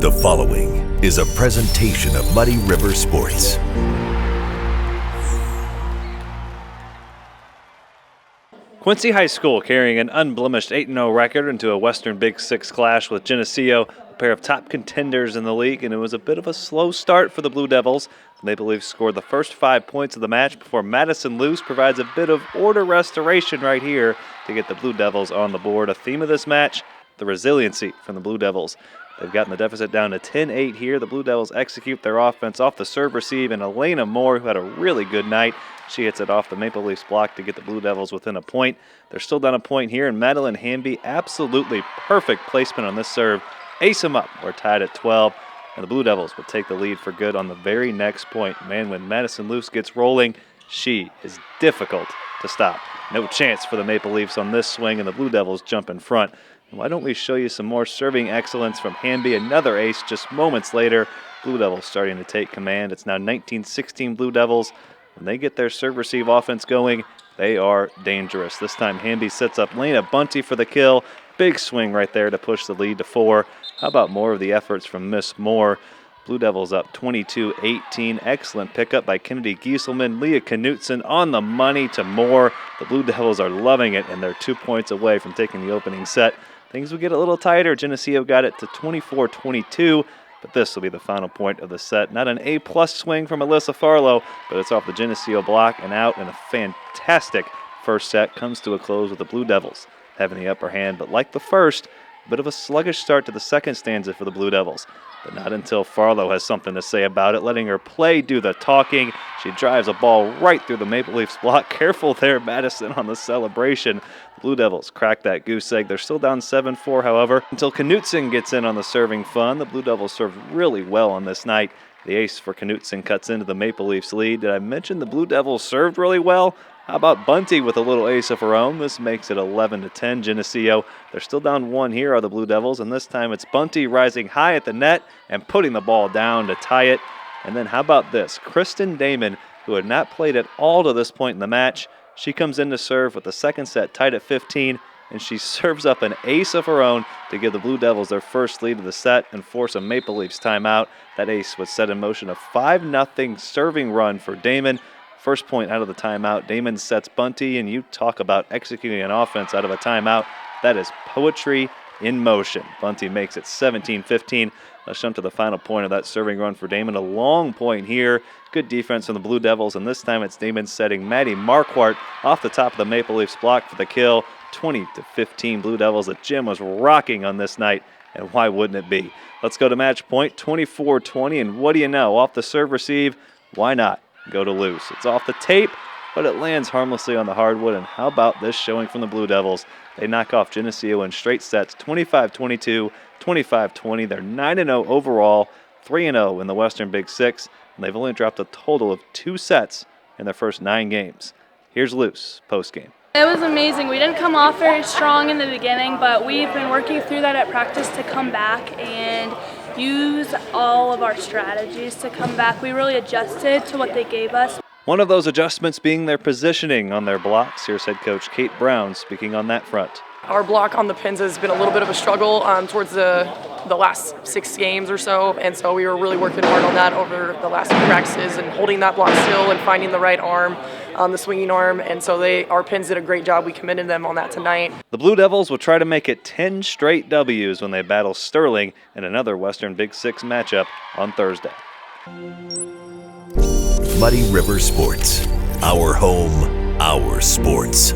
The following is a presentation of Muddy River Sports. Quincy High School carrying an unblemished 8-0 record into a Western Big Six clash with Geneseo, a pair of top contenders in the league, and it was a bit of a slow start for the Blue Devils. The Maple Leafs scored the first 5 points of the match before Madison Luce provides a bit of order restoration right here to get the Blue Devils on the board. A theme of this match, the resiliency from the Blue Devils. They've gotten the deficit down to 10-8 here. The Blue Devils execute their offense off the serve receive, and Elena Moore, who had a really good night, she hits it off the Maple Leafs block to get the Blue Devils within a point. They're still down a point here, and Madeline Hamby, absolutely perfect placement on this serve. Ace them up. We're tied at 12, and the Blue Devils will take the lead for good on the very next point. Man, when Madison Luce gets rolling, she is difficult to stop. No chance for the Maple Leafs on this swing, and the Blue Devils jump in front. Why don't we show you some more serving excellence from Hamby? Another ace just moments later. Blue Devils starting to take command. It's now 19-16 Blue Devils. When they get their serve-receive offense going, they are dangerous. This time Hamby sets up Lena Bunty for the kill. Big swing right there to push the lead to 4. How about more of the efforts from Miss Moore? Blue Devils up 22-18. Excellent pickup by Kennedy Gieselman. Leah Knutson on the money to Moore. The Blue Devils are loving it, and they're 2 points away from taking the opening set. Things will get a little tighter. Geneseo got it to 24-22, but this will be the final point of the set. Not an A-plus swing from Alyssa Farlow, but it's off the Geneseo block and out, and a fantastic first set comes to a close with the Blue Devils having the upper hand. But like the first, a bit of a sluggish start to the second stanza for the Blue Devils. But not until Farlow has something to say about it, letting her play do the talking. She drives a ball right through the Maple Leafs block. Careful there, Madison, on the celebration. The Blue Devils crack that goose egg. They're still down 7-4, however, until Knutson gets in on the serving fun. The Blue Devils served really well on this night. The ace for Knutson cuts into the Maple Leafs lead. Did I mention the Blue Devils served really well? How about Bunty with a little ace of her own? This makes it 11-10 Geneseo. They're still down 1 here are the Blue Devils, and this time it's Bunty rising high at the net and putting the ball down to tie it. And then how about this? Kristen Damon, who had not played at all to this point in the match, she comes in to serve with the second set tied at 15, and she serves up an ace of her own to give the Blue Devils their first lead of the set and force a Maple Leafs timeout. That ace would set in motion a 5-0 serving run for Damon. First point out of the timeout, Damon sets Bunty, and you talk about executing an offense out of a timeout. That is poetry in motion. Bunty makes it 17-15. Let's jump to the final point of that serving run for Damon. A long point here. Good defense from the Blue Devils, and this time it's Damon setting Maddie Marquardt off the top of the Maple Leafs block for the kill. 20-15 Blue Devils. The gym was rocking on this night, and why wouldn't it be? Let's go to match point, 24-20, and what do you know? Off the serve receive, why not go to Luce? It's off the tape, but it lands harmlessly on the hardwood, and how about this showing from the Blue Devils? They knock off Geneseo in straight sets, 25-22, 25-20. They're 9-0 overall, 3-0 in the Western Big Six, and they've only dropped a total of 2 sets in their first 9 games. Here's Luce postgame. It was amazing. We didn't come off very strong in the beginning, but we've been working through that at practice to come back and use all of our strategies to come back. We really adjusted to what they gave us. One of those adjustments being their positioning on their blocks. Here's head coach Kate Brown speaking on that front. Our block on the pins has been a little bit of a struggle towards the last 6 games or so, and so we were really working hard on that over the last few practices and holding that block still and finding the right arm, the swinging arm, and so our pins did a great job. We commended them on that tonight. The Blue Devils will try to make it 10 straight W's when they battle Sterling in another Western Big Six matchup on Thursday. Muddy River Sports. Our home, our sports.